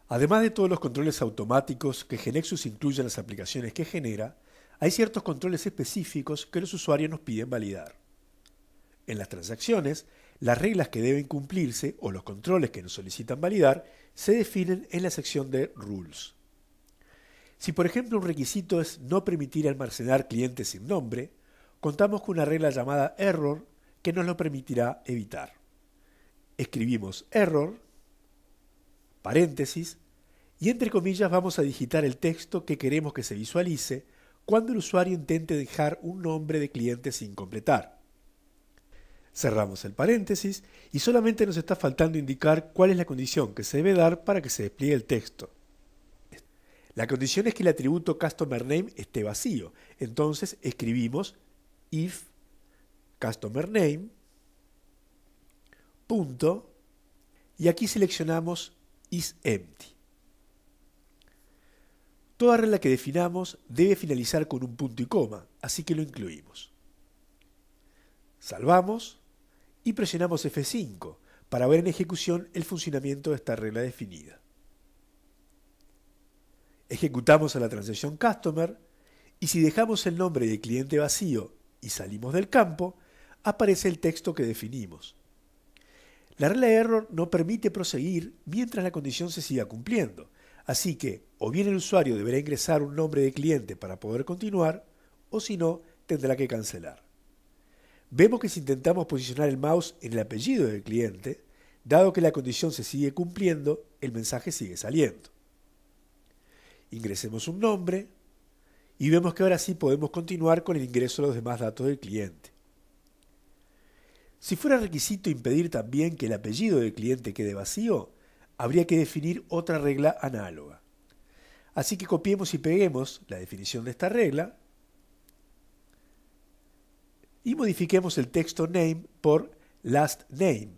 Además de todos los controles automáticos que GeneXus incluye en las aplicaciones que genera, hay ciertos controles específicos que los usuarios nos piden validar. En las transacciones, las reglas que deben cumplirse o los controles que nos solicitan validar se definen en la sección de Rules. Si por ejemplo un requisito es no permitir almacenar clientes sin nombre, contamos con una regla llamada Error que nos lo permitirá evitar. Escribimos Error, paréntesis, y entre comillas vamos a digitar el texto que queremos que se visualice cuando el usuario intente dejar un nombre de cliente sin completar. Cerramos el paréntesis y solamente nos está faltando indicar cuál es la condición que se debe dar para que se despliegue el texto. La condición es que el atributo CustomerName esté vacío. Entonces escribimos if CustomerName punto y aquí seleccionamos isEmpty. Toda regla que definamos debe finalizar con un punto y coma, así que lo incluimos. Salvamos y presionamos F5 para ver en ejecución el funcionamiento de esta regla definida. Ejecutamos a la transacción Customer y si dejamos el nombre de cliente vacío y salimos del campo, aparece el texto que definimos. La regla de error no permite proseguir mientras la condición se siga cumpliendo, así que o bien el usuario deberá ingresar un nombre de cliente para poder continuar, o si no, tendrá que cancelar. Vemos que si intentamos posicionar el mouse en el apellido del cliente, dado que la condición se sigue cumpliendo, el mensaje sigue saliendo. Ingresemos un nombre y vemos que ahora sí podemos continuar con el ingreso de los demás datos del cliente. Si fuera requisito impedir también que el apellido del cliente quede vacío, habría que definir otra regla análoga. Así que copiemos y peguemos la definición de esta regla y modifiquemos el texto name por last name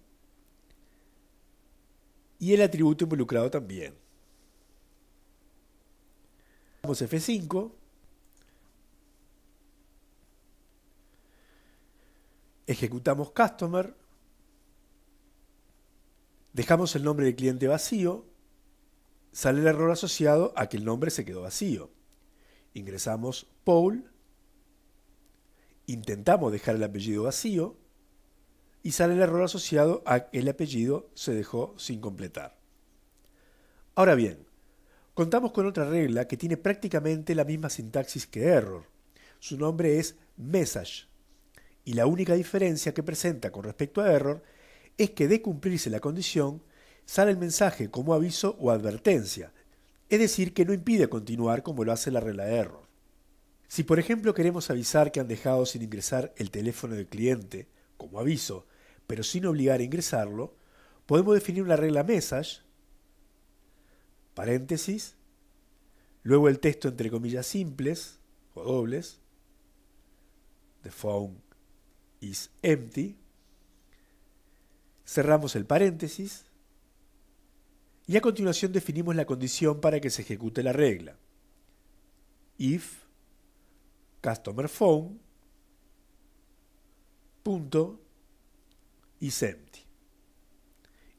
y el atributo involucrado también. Damos F5, ejecutamos Customer, dejamos el nombre del cliente vacío, sale el error asociado a que el nombre se quedó vacío. Ingresamos Paul, intentamos dejar el apellido vacío y sale el error asociado a que el apellido se dejó sin completar. Ahora bien, contamos con otra regla que tiene prácticamente la misma sintaxis que error. Su nombre es message y la única diferencia que presenta con respecto a error es que de cumplirse la condición sale el mensaje como aviso o advertencia, es decir, que no impide continuar como lo hace la regla de error. Si por ejemplo queremos avisar que han dejado sin ingresar el teléfono del cliente como aviso, pero sin obligar a ingresarlo, podemos definir una regla message, paréntesis, luego el texto entre comillas simples o dobles, the phone is empty, cerramos el paréntesis y a continuación definimos la condición para que se ejecute la regla. If CustomerPhone punto isEmpty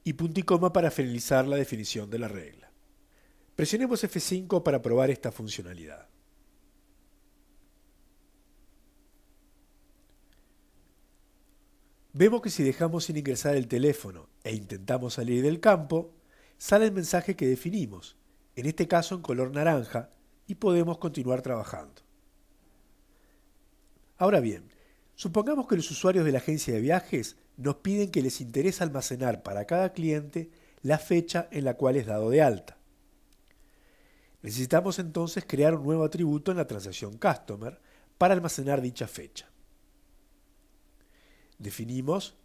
y punto y coma para finalizar la definición de la regla. Presionemos F5 para probar esta funcionalidad. Vemos que si dejamos sin ingresar el teléfono e intentamos salir del campo, sale el mensaje que definimos, en este caso en color naranja, y podemos continuar trabajando. Ahora bien, supongamos que los usuarios de la agencia de viajes nos piden que les interesa almacenar para cada cliente la fecha en la cual es dado de alta. Necesitamos entonces crear un nuevo atributo en la transacción Customer para almacenar dicha fecha. Definimos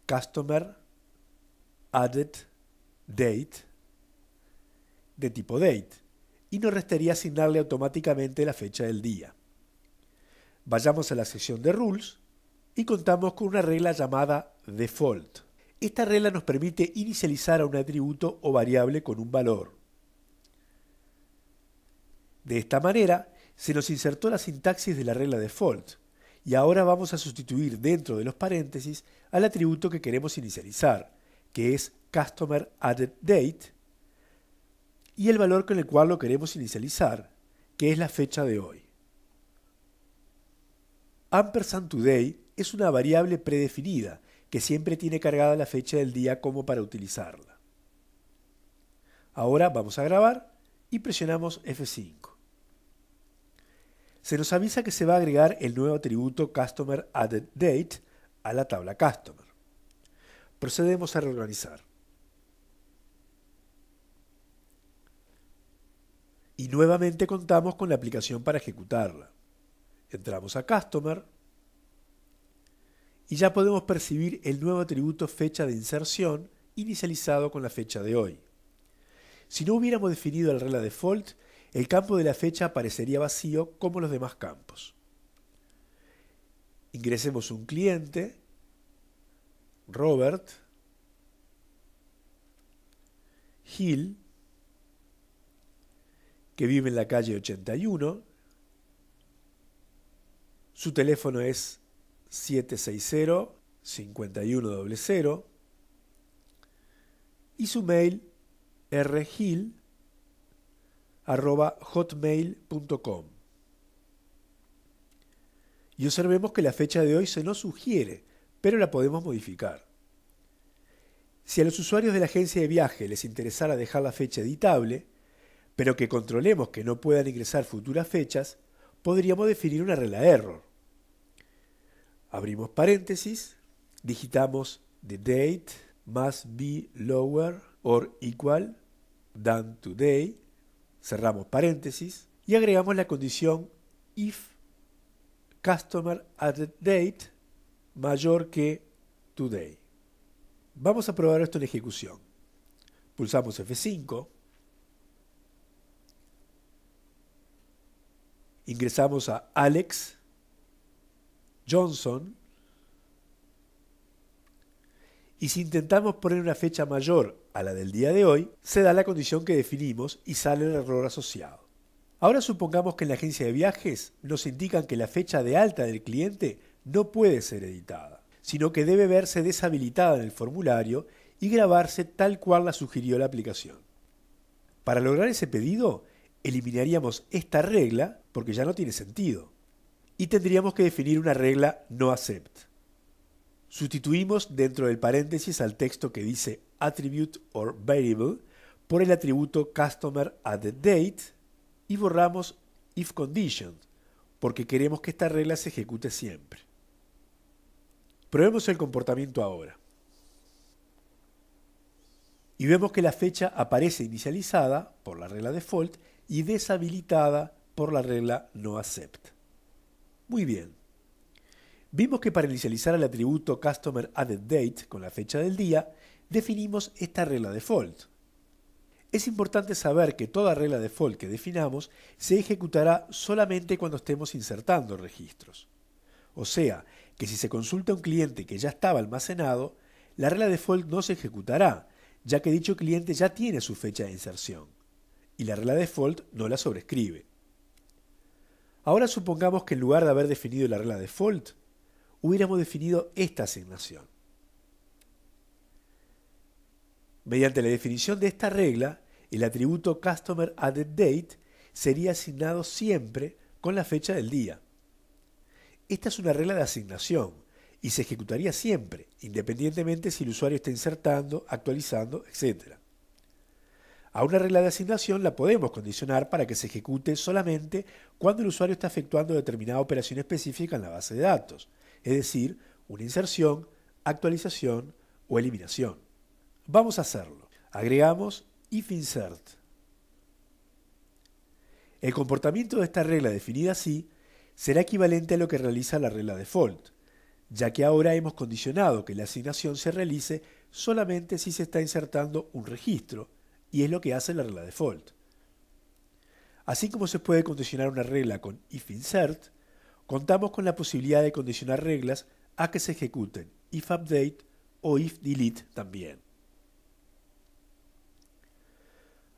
Customer Added Date de tipo Date y nos restaría asignarle automáticamente la fecha del día. Vayamos a la sección de Rules y contamos con una regla llamada Default. Esta regla nos permite inicializar a un atributo o variable con un valor. De esta manera se nos insertó la sintaxis de la regla Default y ahora vamos a sustituir dentro de los paréntesis al atributo que queremos inicializar, que es Customer Added Date, y el valor con el cual lo queremos inicializar, que es la fecha de hoy. &today es una variable predefinida que siempre tiene cargada la fecha del día como para utilizarla. Ahora vamos a grabar y presionamos F5. Se nos avisa que se va a agregar el nuevo atributo CustomerAddedDate a la tabla Customer. Procedemos a reorganizar. Y nuevamente contamos con la aplicación para ejecutarla. Entramos a Customer y ya podemos percibir el nuevo atributo fecha de inserción inicializado con la fecha de hoy. Si no hubiéramos definido la regla default, el campo de la fecha aparecería vacío como los demás campos. Ingresemos un cliente, Robert Hill, que vive en la calle 81. Su teléfono es 760-5100 y su mail rhill@hotmail.com. Y observemos que la fecha de hoy se nos sugiere, pero la podemos modificar. Si a los usuarios de la agencia de viaje les interesara dejar la fecha editable, pero que controlemos que no puedan ingresar futuras fechas, podríamos definir una regla error. Abrimos paréntesis, digitamos the date must be lower or equal than today, cerramos paréntesis y agregamos la condición if CustomerAddedDate mayor que today. Vamos a probar esto en ejecución. Pulsamos F5, ingresamos a Alex Johnson y si intentamos poner una fecha mayor a la del día de hoy, se da la condición que definimos y sale el error asociado. Ahora supongamos que en la agencia de viajes nos indican que la fecha de alta del cliente no puede ser editada, sino que debe verse deshabilitada en el formulario y grabarse tal cual la sugirió la aplicación. Para lograr ese pedido, eliminaríamos esta regla porque ya no tiene sentido y tendríamos que definir una regla no accept. Sustituimos dentro del paréntesis al texto que dice attribute or variable por el atributo CustomerAddedDate y borramos if condition porque queremos que esta regla se ejecute siempre. Probemos el comportamiento ahora. Y vemos que la fecha aparece inicializada por la regla default y deshabilitada por la regla no accept. Muy bien. Vimos que para inicializar el atributo CustomerAddedDate con la fecha del día, definimos esta regla default. Es importante saber que toda regla default que definamos se ejecutará solamente cuando estemos insertando registros. O sea, que si se consulta a un cliente que ya estaba almacenado, la regla default no se ejecutará, ya que dicho cliente ya tiene su fecha de inserción, y la regla default no la sobrescribe. Ahora supongamos que en lugar de haber definido la regla default, hubiéramos definido esta asignación. Mediante la definición de esta regla, el atributo CustomerAddedDate sería asignado siempre con la fecha del día. Esta es una regla de asignación y se ejecutaría siempre, independientemente si el usuario está insertando, actualizando, etc. A una regla de asignación la podemos condicionar para que se ejecute solamente cuando el usuario está efectuando determinada operación específica en la base de datos, es decir, una inserción, actualización o eliminación. Vamos a hacerlo. Agregamos ifInsert. El comportamiento de esta regla definida así será equivalente a lo que realiza la regla default, ya que ahora hemos condicionado que la asignación se realice solamente si se está insertando un registro, y es lo que hace la regla default. Así como se puede condicionar una regla con ifInsert, contamos con la posibilidad de condicionar reglas a que se ejecuten ifUpdate o ifDelete también.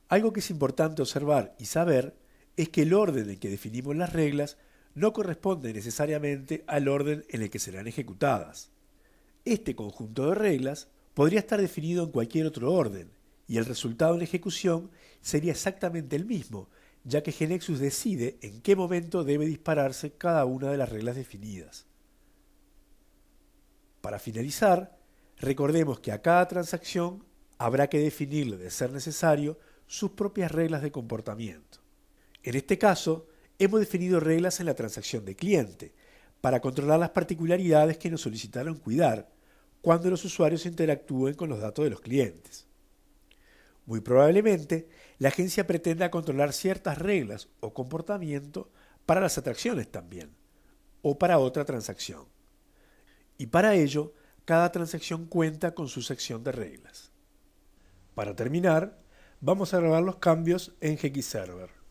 Algo que es importante observar y saber es que el orden en que definimos las reglas no corresponde necesariamente al orden en el que serán ejecutadas. Este conjunto de reglas podría estar definido en cualquier otro orden, y el resultado en la ejecución sería exactamente el mismo, ya que GeneXus decide en qué momento debe dispararse cada una de las reglas definidas. Para finalizar, recordemos que a cada transacción habrá que definirle, de ser necesario, sus propias reglas de comportamiento. En este caso, hemos definido reglas en la transacción de cliente, para controlar las particularidades que nos solicitaron cuidar cuando los usuarios interactúen con los datos de los clientes. Muy probablemente, la agencia pretenda controlar ciertas reglas o comportamiento para las atracciones también, o para otra transacción. Y para ello, cada transacción cuenta con su sección de reglas. Para terminar, vamos a grabar los cambios en GXServer.